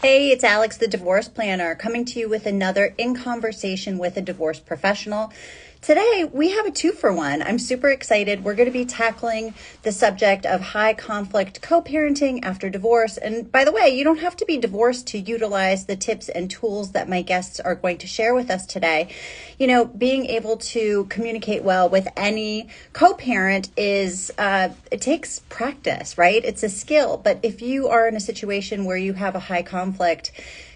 Hey, it's Alex, the divorce planner, coming to you with another In Conversation with a Divorce Professional. Today, we have a two-for-one. I'm super excited. We're going to be tackling the subject of high conflict co-parenting after divorce. And by the way, you don't have to be divorced to utilize the tips and tools that my guests are going to share with us today. You know, being able to communicate well with any co-parent it takes practice, right? It's a skill. But if you are in a situation where you have a high conflict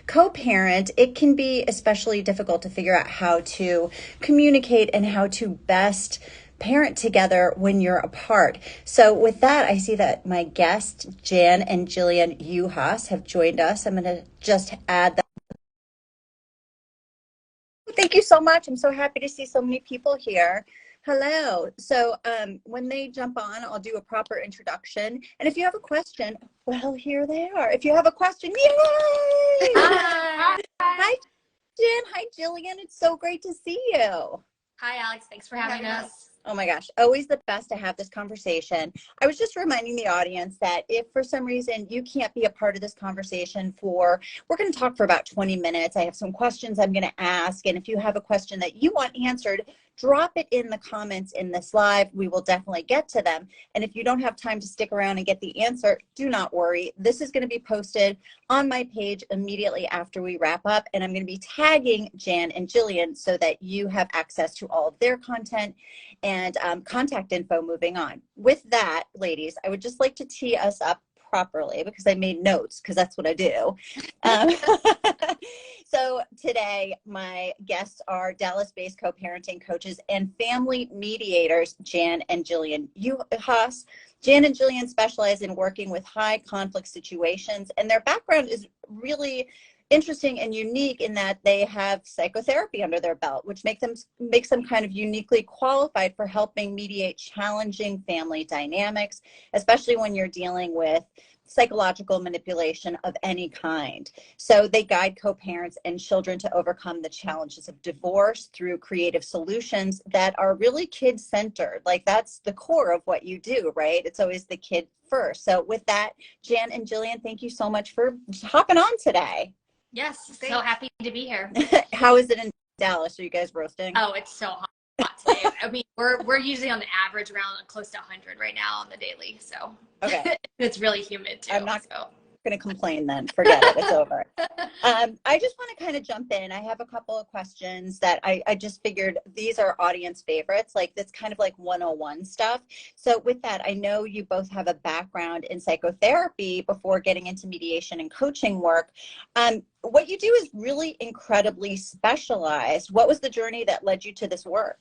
co-parent, it can be especially difficult to figure out how to communicate and how to best parent together when you're apart. So with that, I see that my guests, Jan and Jillian Yuhas, have joined us. I'm going to just add that. Thank you so much. I'm so happy to see so many people here. Hello. So when they jump on, I'll do a proper introduction. And if you have a question, well, here they are. If you have a question, yay! Hi. Hi, Jen. Hi, Jillian. It's so great to see you. Hi, Alex. Thanks for having us. Oh my gosh, always the best to have this conversation. I was just reminding the audience that if for some reason you can't be a part of this conversation we're going to talk for about 20 minutes. I have some questions I'm going to ask. And if you have a question that you want answered, drop it in the comments in this live. We will definitely get to them. And if you don't have time to stick around and get the answer, do not worry. This is going to be posted on my page immediately after we wrap up. And I'm going to be tagging Jan and Jillian so that you have access to all of their content and contact info moving on. With that, ladies, I would just like to tee us up properly because I made notes because that's what I do. So today, my guests are Dallas-based co-parenting coaches and family mediators, Jan and Jillian Yuhas. Jan and Jillian specialize in working with high conflict situations, and their background is really interesting and unique in that they have psychotherapy under their belt, which makes them kind of uniquely qualified for helping mediate challenging family dynamics, especially when you're dealing with psychological manipulation of any kind. So they guide co-parents and children to overcome the challenges of divorce through creative solutions that are really kid-centered. Like that's the core of what you do, right? It's always the kid first. So with that, Jan and Jillian, thank you so much for hopping on today. Yes, so happy to be here. How is it in Dallas? Are you guys roasting? Oh, it's so hot today. I mean, we're usually on the average around close to 100 right now on the daily. So okay. It's really humid too. I'm not going to complain then. Forget it. It's over. I just want to kind of jump in. I have a couple of questions that I just figured these are audience favorites. Like that's kind of like 101 stuff. So with that, I know you both have a background in psychotherapy before getting into mediation and coaching work. What you do is really incredibly specialized. What was the journey that led you to this work?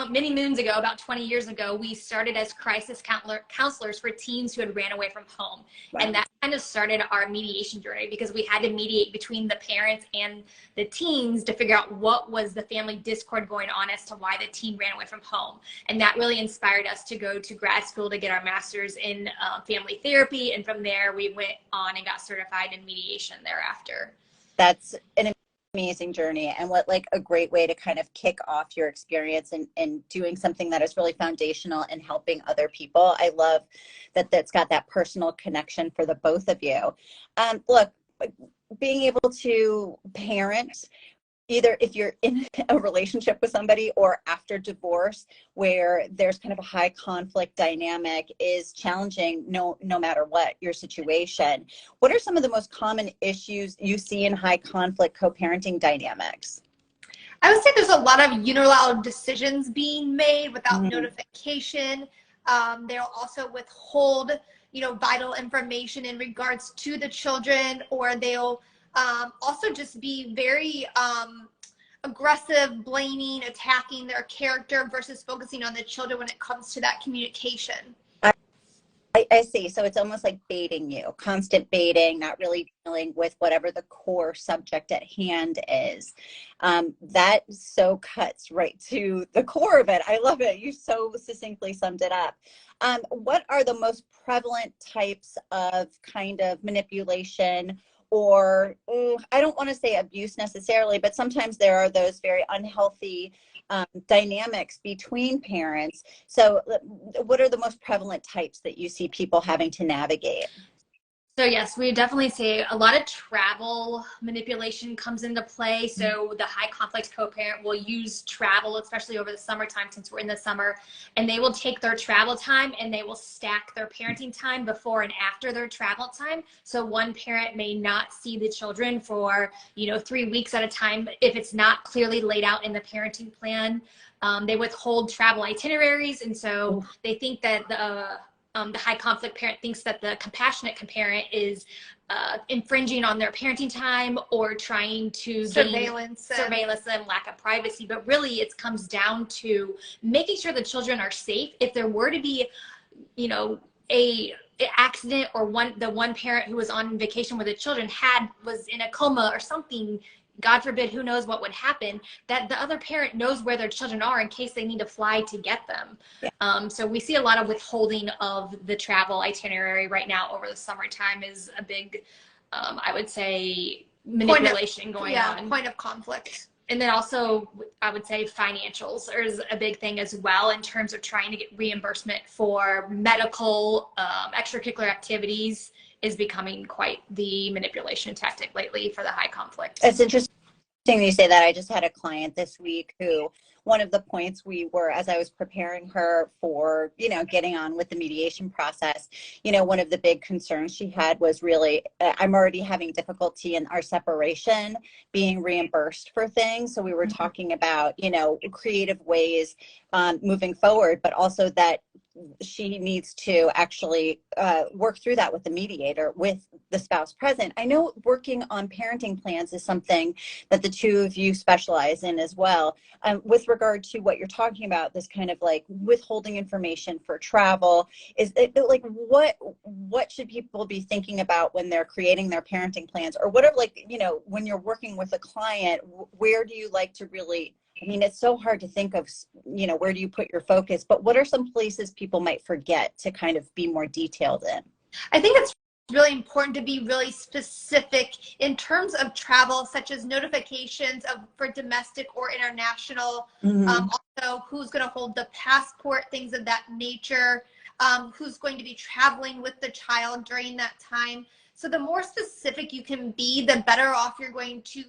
Many moons ago, about 20 years ago, we started as crisis counselors for teens who had ran away from home. Wow. And that kind of started our mediation journey because we had to mediate between the parents and the teens to figure out what was the family discord going on as to why the teen ran away from home. And that really inspired us to go to grad school to get our master's in family therapy. And from there, we went on and got certified in mediation thereafter. That's an amazing journey, and what like a great way to kind of kick off your experience and doing something that is really foundational in helping other people. I love that that's got that personal connection for the both of you. Look, being able to parent, either if you're in a relationship with somebody or after divorce where there's kind of a high conflict dynamic, is challenging no matter what your situation. What are some of the most common issues you see in high conflict co-parenting dynamics? I would say there's a lot of unilateral decisions being made without notification. They'll also withhold, vital information in regards to the children, or they'll also just be very aggressive, blaming, attacking their character versus focusing on the children when it comes to that communication. I see. So it's almost like baiting you, constant baiting, not really dealing with whatever the core subject at hand is. That so cuts right to the core of it. I love it. You so succinctly summed it up. What are the most prevalent types of kind of manipulation or I don't want to say abuse necessarily, but sometimes there are those very unhealthy dynamics between parents. So what are the most prevalent types that you see people having to navigate? So yes, we definitely say a lot of travel manipulation comes into play. So the high conflict co-parent will use travel, especially over the summertime, since we're in the summer, and they will take their travel time and they will stack their parenting time before and after their travel time. So one parent may not see the children for, 3 weeks at a time if it's not clearly laid out in the parenting plan. They withhold travel itineraries, and so they think that the high conflict parent thinks that the compassionate parent is infringing on their parenting time or trying to surveillance and lack of privacy. But really, it comes down to making sure the children are safe. If there were to be, a accident, or the one parent who was on vacation with the children was in a coma or something, God forbid, who knows what would happen, that the other parent knows where their children are in case they need to fly to get them. Yeah. So we see a lot of withholding of the travel itinerary right now over the summertime is a big, I would say, manipulation going on. Point of conflict. And then also, I would say financials is a big thing as well, in terms of trying to get reimbursement for medical extracurricular activities is becoming quite the manipulation tactic lately for the high conflict. It's interesting you say that. I just had a client this week who, one of the points as I was preparing her for, getting on with the mediation process, one of the big concerns she had was really, I'm already having difficulty in our separation being reimbursed for things. So we were talking about, creative ways moving forward, but also that she needs to actually work through that with the mediator, with the spouse present. I know working on parenting plans is something that the two of you specialize in as well. With regard to what you're talking about, this kind of like withholding information for travel, is it like what should people be thinking about when they're creating their parenting plans, or what are, like, when you're working with a client, where do you like to really, I mean, it's so hard to think of, where do you put your focus, but what are some places people might forget to kind of be more detailed in? I think it's really important to be really specific in terms of travel, such as notifications for domestic or international, also who's going to hold the passport, things of that nature, who's going to be traveling with the child during that time. So the more specific you can be, the better off you're going to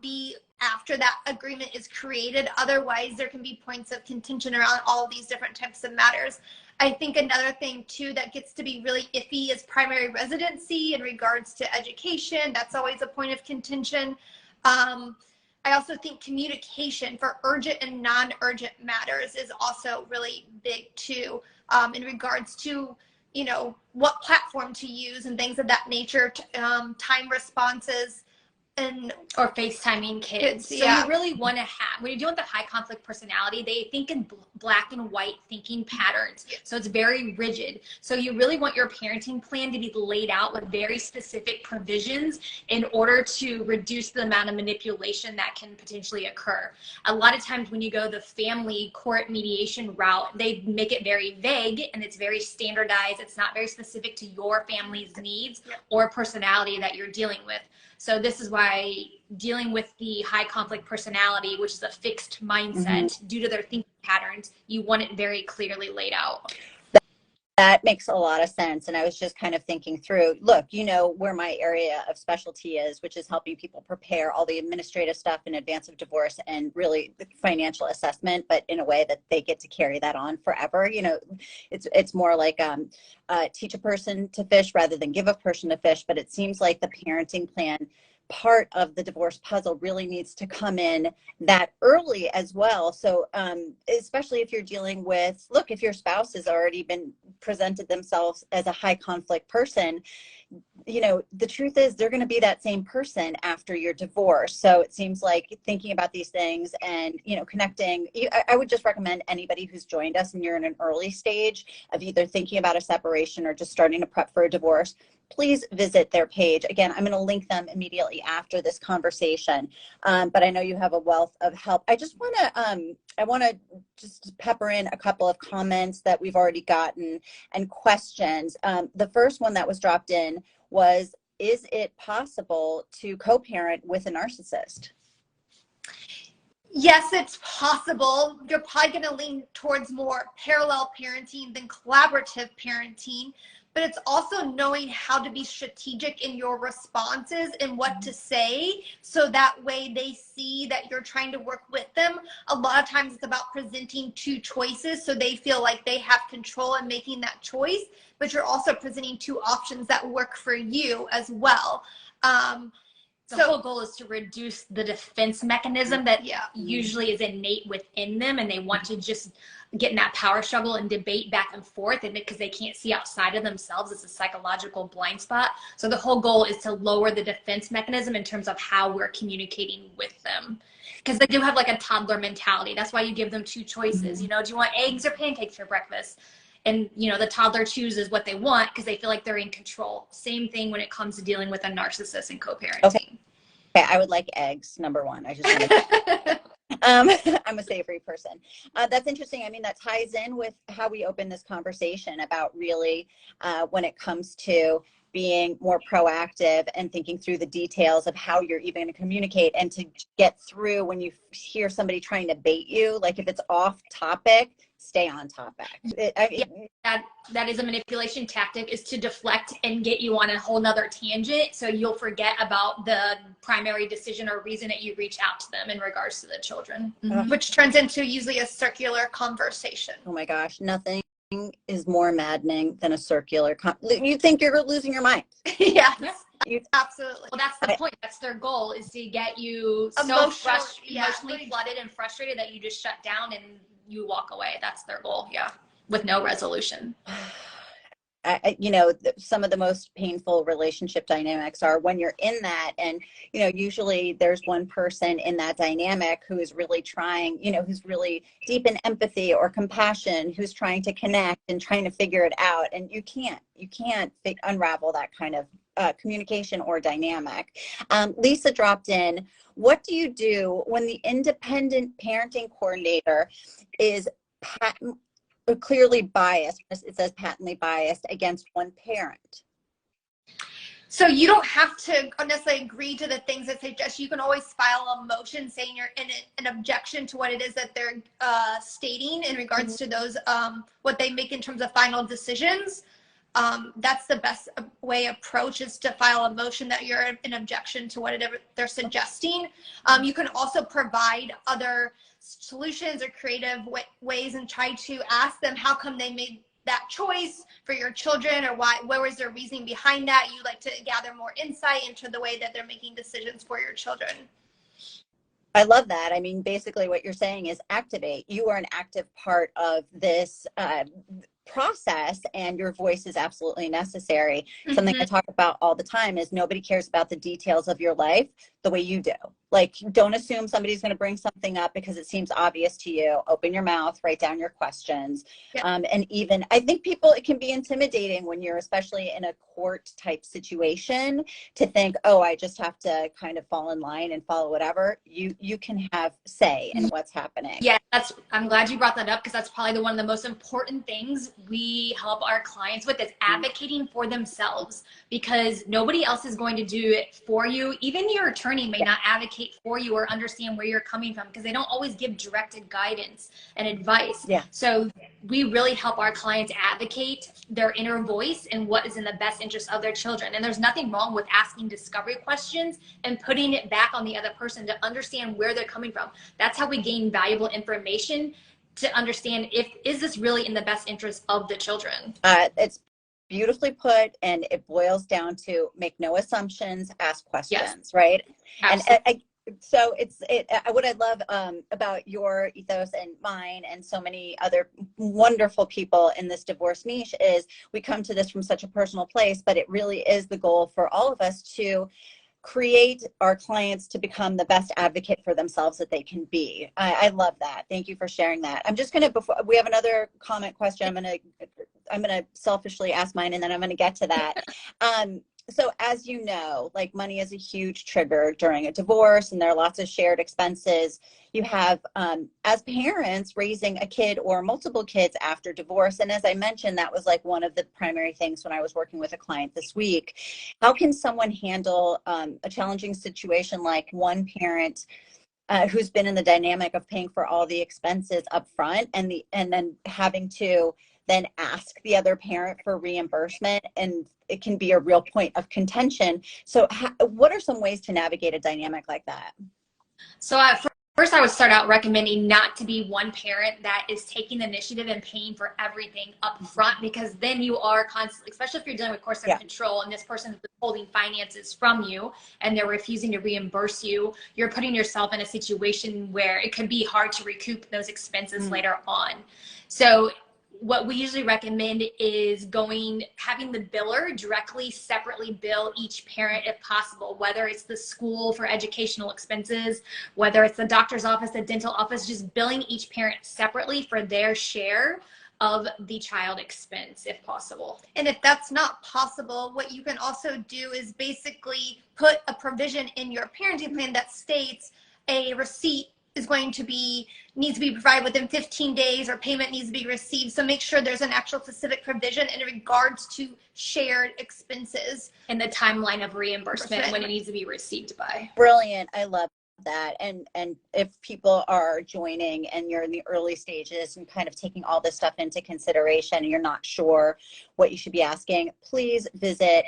be after that agreement is created. Otherwise, there can be points of contention around all of these different types of matters. I think another thing too that gets to be really iffy is primary residency in regards to education. That's always a point of contention. I also think communication for urgent and non-urgent matters is also really big too, in regards to, what platform to use and things of that nature, time responses, or FaceTiming kids. So you really want to have, when you're dealing with a high conflict personality, they think in black and white thinking patterns. So it's very rigid. So you really want your parenting plan to be laid out with very specific provisions in order to reduce the amount of manipulation that can potentially occur. A lot of times when you go the family court mediation route, they make it very vague and it's very standardized. It's not very specific to your family's needs or personality that you're dealing with. So this is why dealing with the high conflict personality, which is a fixed mindset due to their thinking patterns, you want it very clearly laid out. That makes a lot of sense. And I was just kind of thinking through, look, where my area of specialty is, which is helping people prepare all the administrative stuff in advance of divorce and really the financial assessment, but in a way that they get to carry that on forever. It's more like teach a person to fish rather than give a person to fish. But it seems like the parenting plan part of the divorce puzzle really needs to come in that early as well. So especially if you're dealing with, look, if your spouse has already been presented themselves as a high conflict person, the truth is they're going to be that same person after your divorce. So it seems like thinking about these things and, connecting, I would just recommend anybody who's joined us and you're in an early stage of either thinking about a separation or just starting to prep for a divorce, please visit their page. Again, I'm going to link them immediately after this conversation. But I know you have a wealth of help. I just want to, just pepper in a couple of comments that we've already gotten and questions. The first one that was dropped in was, is it possible to co-parent with a narcissist? Yes, it's possible. You're probably going to lean towards more parallel parenting than collaborative parenting. but it's also knowing how to be strategic in your responses and what to say, so that way they see that you're trying to work with them. A lot of times it's about presenting two choices so they feel like they have control in making that choice, but you're also presenting two options that work for you as well. The whole goal is to reduce the defense mechanism that usually is innate within them, and they want to just get in that power struggle and debate back and forth, and because they can't see outside of themselves. It's a psychological blind spot. So the whole goal is to lower the defense mechanism in terms of how we're communicating with them, because they do have like a toddler mentality. That's why you give them two choices. You know, do you want eggs or pancakes for breakfast? And, you know, the toddler chooses what they want because they feel like they're in control. Same thing when it comes to dealing with a narcissist and co-parenting. Okay, I would like eggs, number one. I just want to I'm a savory person. That's interesting. I mean, that ties in with how we open this conversation about really when it comes to being more proactive and thinking through the details of how you're even going to communicate, and to get through when you hear somebody trying to bait you. Like if it's off topic, stay on topic. That is a manipulation tactic, is to deflect and get you on a whole nother tangent, so you'll forget about the primary decision or reason that you reach out to them in regards to the children. Which turns into usually a circular conversation. Oh my gosh, nothing is more maddening than a circular you think you're losing your mind. Yes. Absolutely. Well, that's the point. That's their goal, is to get you emotionally flooded and frustrated that you just shut down and you walk away. That's their goal. With no resolution. You know, some of the most painful relationship dynamics are when you're in that, and, you know, usually there's one person in that dynamic who is really trying, you know, who's really deep in empathy or compassion, who's trying to connect and trying to figure it out. And you can't unravel that kind of communication or dynamic. Lisa dropped in, what do you do when the independent parenting coordinator is clearly biased? It says patently biased against one parent. So you don't have to necessarily agree to the things that suggest. You can always file a motion saying you're in an objection to what it is that they're stating in regards to those, what they make in terms of final decisions. That's the best way approach, is to file a motion that you're in objection to whatever they're suggesting. You can also provide other solutions or creative ways and try to ask them how come they made that choice for your children, or where was their reasoning behind that. You like to gather more insight into the way that they're making decisions for your children. I love that. I mean, basically what you're saying is activate. You are an active part of this process, and your voice is absolutely necessary. Something I talk about all the time is nobody cares about the details of your life the way you do. Like, don't assume somebody's going to bring something up because it seems obvious to you. Open your mouth, write down your questions. And even, I think it can be intimidating when you're especially in a court type situation to think, oh, I just have to kind of fall in line and follow whatever. You can have say in what's happening. Yeah, I'm glad you brought that up, because that's probably one of the most important things we help our clients with, is advocating for themselves, because nobody else is going to do it for you. Even your attorney may not advocate for you or understand where you're coming from, because they don't always give directed guidance and advice. So we really help our clients advocate their inner voice and what is in the best interest of their children. And there's nothing wrong with asking discovery questions and putting it back on the other person to understand where they're coming from. That's how we gain valuable information to understand is this really in the best interest of the children. It's beautifully put, and it boils down to make no assumptions, ask questions, right? Absolutely. And so what I love about your ethos and mine and so many other wonderful people in this divorce niche is we come to this from such a personal place, but it really is the goal for all of us to create our clients to become the best advocate for themselves that they can be. I love that. Thank you for sharing that. I'm just going to, before we have another comment question, I'm going to selfishly ask mine, and then I'm going to get to that. So as you know, like, money is a huge trigger during a divorce, and there are lots of shared expenses. You have, as parents, raising a kid or multiple kids after divorce. And as I mentioned, that was like one of the primary things when I was working with a client this week. How can someone handle a challenging situation like one parent who's been in the dynamic of paying for all the expenses up front and then having to then ask the other parent for reimbursement, and it can be a real point of contention. So what are some ways to navigate a dynamic like that? So first, I would start out recommending not to be one parent that is taking the initiative and paying for everything up front, because then you are constantly, especially if you're dealing with course of control and this person is withholding finances from you and they're refusing to reimburse you, you're putting yourself in a situation where it can be hard to recoup those expenses later on. So what we usually recommend is having the biller directly separately bill each parent if possible, whether it's the school for educational expenses, whether it's the doctor's office, the dental office, just billing each parent separately for their share of the child expense if possible. And if that's not possible, what you can also do is basically put a provision in your parenting plan that states a receipt needs to be provided within 15 days, or payment needs to be received. So make sure there's an actual specific provision in regards to shared expenses and the timeline of reimbursement when it needs to be received by. Brilliant. I love that. And if people are joining and you're in the early stages and kind of taking all this stuff into consideration and you're not sure what you should be asking, please visit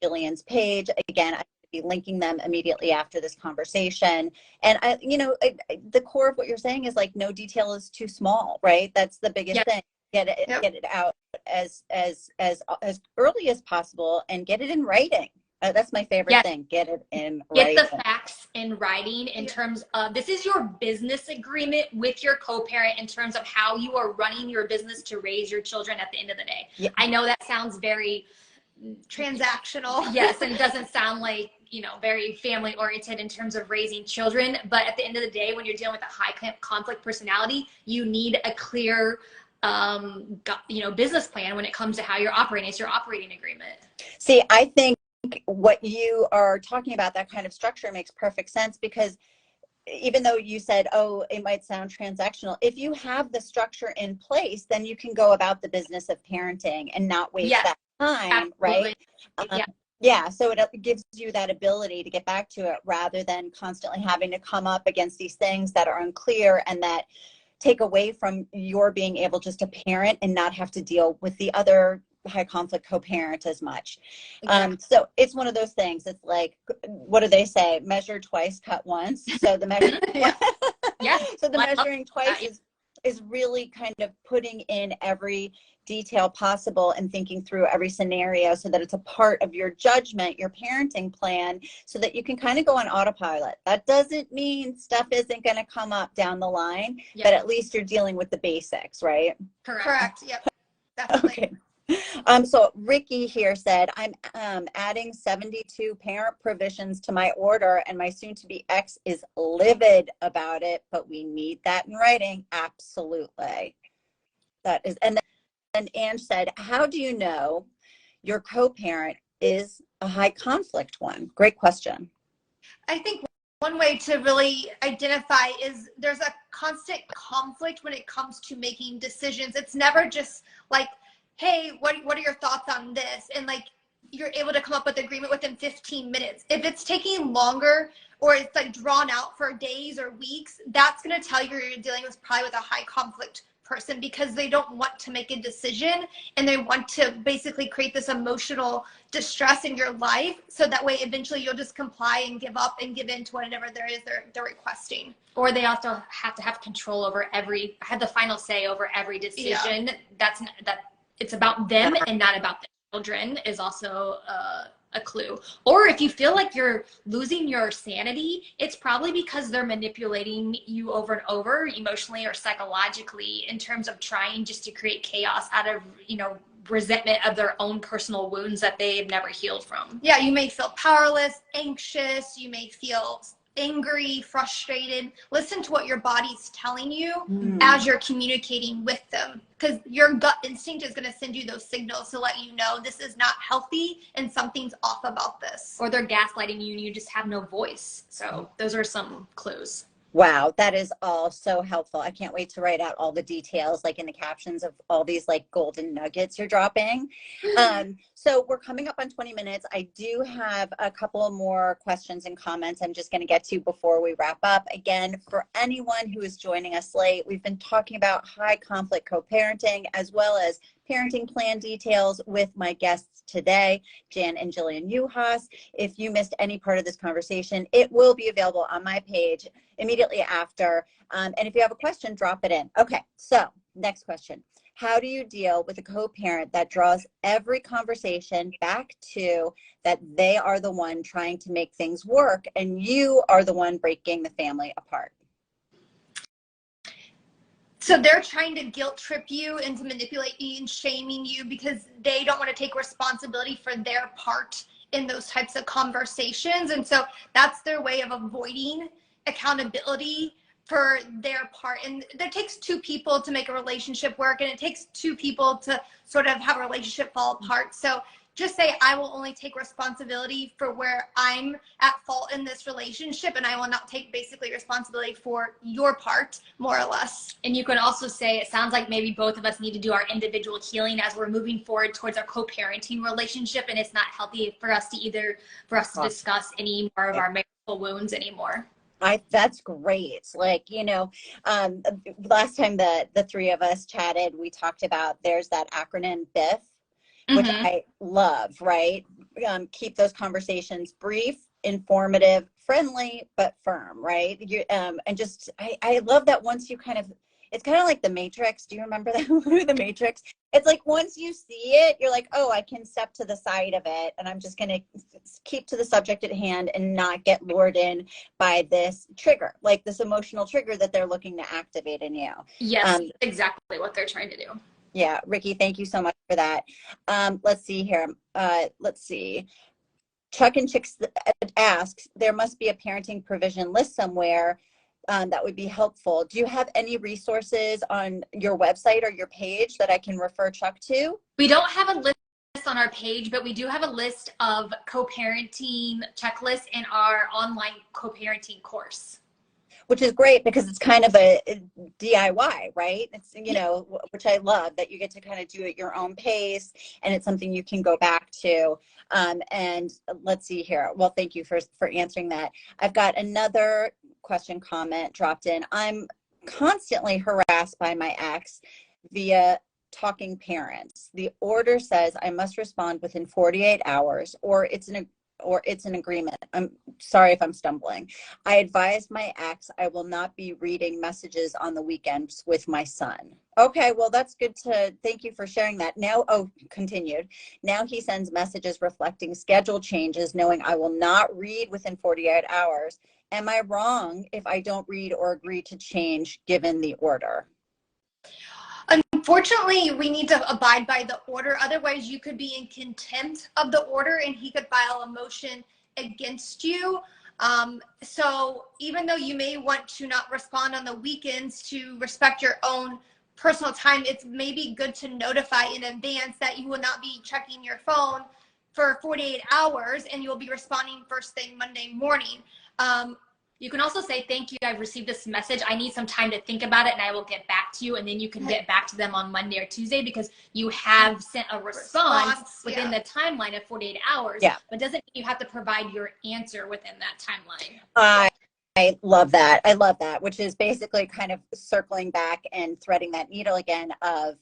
Jillian's page. Again, be linking them immediately after this conversation. And the core of what you're saying is like, no detail is too small, right? That's the biggest thing. Get it out as early as possible and get it in writing. That's my favorite thing. Get it in writing. Get the facts in writing in terms of, this is your business agreement with your co-parent in terms of how you are running your business to raise your children at the end of the day. I know that sounds very transactional. Yes, and it doesn't sound like, very family oriented in terms of raising children. But at the end of the day, when you're dealing with a high conflict personality, you need a clear, business plan when it comes to how you're operating. It's your operating agreement. See, I think what you are talking about, that kind of structure, makes perfect sense, because even though you said, oh, it might sound transactional, if you have the structure in place, then you can go about the business of parenting and not waste that time, absolutely. Right? So it gives you that ability to get back to it rather than constantly having to come up against these things that are unclear and that take away from your being able just to parent and not have to deal with the other high conflict co-parent as much. So it's one of those things. It's like, what do they say? Measure twice, cut once. So the measure, So the measuring twice is really kind of putting in every detail possible and thinking through every scenario so that it's a part of your judgment, your parenting plan, so that you can kind of go on autopilot. That doesn't mean stuff isn't going to come up down the line, but at least you're dealing with the basics, right? Correct. Yep. Definitely. Okay. So Ricky here said, I'm adding 72 parent provisions to my order and my soon-to-be ex is livid about it, but we need that in writing. Absolutely. That is, and Ange said, how do you know your co-parent is a high conflict one? Great question. I think one way to really identify is there's a constant conflict when it comes to making decisions. It's never just like, hey, what are your thoughts on this? And like, you're able to come up with agreement within 15 minutes. If it's taking longer or it's like drawn out for days or weeks, that's going to tell you you're dealing with probably with a high conflict person, because they don't want to make a decision and they want to basically create this emotional distress in your life. So that way, eventually you'll just comply and give up and give in to whatever they're requesting. Or they also have to have control over have the final say over every decision. It's about them and not about the children is also a clue. Or if you feel like you're losing your sanity, it's probably because they're manipulating you over and over, emotionally or psychologically, in terms of trying just to create chaos out of, resentment of their own personal wounds that they've never healed from. Yeah, you may feel powerless, anxious, you may feel angry, frustrated. Listen to what your body's telling you as you're communicating with them, because your gut instinct is going to send you those signals to let you know this is not healthy and something's off about this. Or they're gaslighting you and you just have no voice. So those are some clues. Wow, that is all so helpful. I can't wait to write out all the details, like in the captions of all these like golden nuggets you're dropping. So we're coming up on 20 minutes. I do have a couple more questions and comments I'm just going to get to before we wrap up. Again, for anyone who is joining us late, we've been talking about high conflict co-parenting as well as parenting plan details with my guests today, Jan and Jillian Yuhas. If you missed any part of this conversation, it will be available on my page immediately after. And if you have a question, drop it in. Okay, so next question. How do you deal with a co-parent that draws every conversation back to that they are the one trying to make things work and you are the one breaking the family apart? So they're trying to guilt trip you into manipulating and shaming you because they don't want to take responsibility for their part in those types of conversations. And so that's their way of avoiding accountability for their part. And it takes two people to make a relationship work, and it takes two people to sort of have a relationship fall apart. So just say, I will only take responsibility for where I'm at fault in this relationship, and I will not take basically responsibility for your part, more or less. And you can also say, it sounds like maybe both of us need to do our individual healing as we're moving forward towards our co-parenting relationship, and it's not healthy for us to discuss any more of our marital wounds anymore. That's great. Like, last time the three of us chatted, we talked about there's that acronym BIF, which I love, right? Keep those conversations brief, informative, friendly, but firm, right? And just, I love that once you it's kind of like the Matrix. Do you remember that movie, The Matrix? It's like once you see it, you're like, oh, I can step to the side of it, and I'm just going to keep to the subject at hand and not get lured in by this trigger, like this emotional trigger that they're looking to activate in you. Yes, exactly what they're trying to do. Yeah, Ricky, thank you so much for that. Let's see here. Let's see. Chuck and Chicks asks, there must be a parenting provision list somewhere that would be helpful. Do you have any resources on your website or your page that I can refer Chuck to? We don't have a list on our page, but we do have a list of co-parenting checklists in our online co-parenting course. Which is great because it's kind of a DIY, right? It's, which I love, that you get to kind of do it your own pace, and it's something you can go back to. And let's see here. Well, thank you for answering that. I've got another question comment dropped in. I'm constantly harassed by my ex via talking parents. The order says I must respond within 48 hours or it's an agreement. I'm sorry if I'm stumbling. I advised my ex I will not be reading messages on the weekends with my son. Okay, well, that's good thank you for sharing that. Now, continued. Now he sends messages reflecting schedule changes, knowing I will not read within 48 hours. Am I wrong if I don't read or agree to change given the order? Unfortunately, we need to abide by the order. Otherwise, you could be in contempt of the order and he could file a motion against you. So even though you may want to not respond on the weekends to respect your own personal time, it's maybe good to notify in advance that you will not be checking your phone for 48 hours and you'll be responding first thing Monday morning. You can also say, thank you, I've received this message. I need some time to think about it and I will get back to you. And then you can get back to them on Monday or Tuesday because you have sent a response within the timeline of 48 hours. Yeah. But doesn't mean you have to provide your answer within that timeline. I love that. I love that, which is basically kind of circling back and threading that needle again of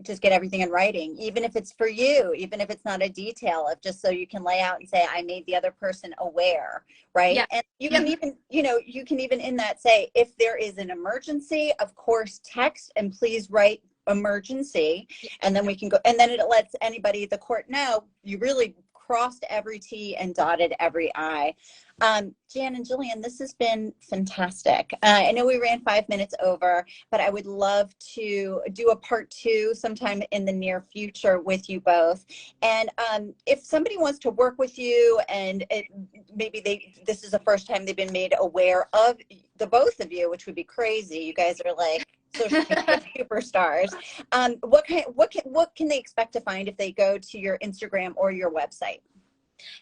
just get everything in writing, even if it's for you, even if it's not a detail, of just so you can lay out and say, I made the other person aware, right? Yeah. And you can even, you can even in that say, if there is an emergency, of course, text and please write emergency, and then we can go, and then it lets anybody at the court know you really crossed every T and dotted every I. Jan and Jillian, this has been fantastic. I know we ran 5 minutes over, but I would love to do a part 2 sometime in the near future with you both. And if somebody wants to work with you and this is the first time they've been made aware of the both of you, which would be crazy. You guys are like social media superstars. What can they expect to find if they go to your Instagram or your website?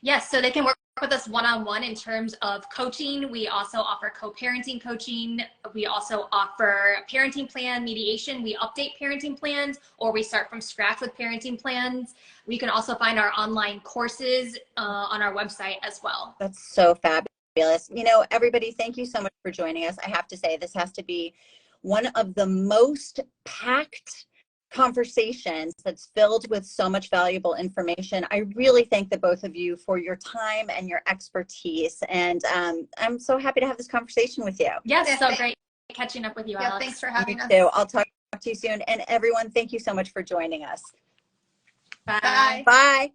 Yes, so they can work with us one-on-one in terms of coaching. We also offer co-parenting coaching. We also offer parenting plan mediation. We update parenting plans, or we start from scratch with parenting plans. We can also find our online courses on our website as well. That's so fabulous. You know, everybody, thank you so much for joining us. I have to say, this has to be one of the most packed conversations that's filled with so much valuable information. I really thank the both of you for your time and your expertise. And I'm so happy to have this conversation with you. Yes, so great catching up with you, Alex. Thanks for having us. Too. I'll talk to you soon. And everyone, thank you so much for joining us. Bye. Bye.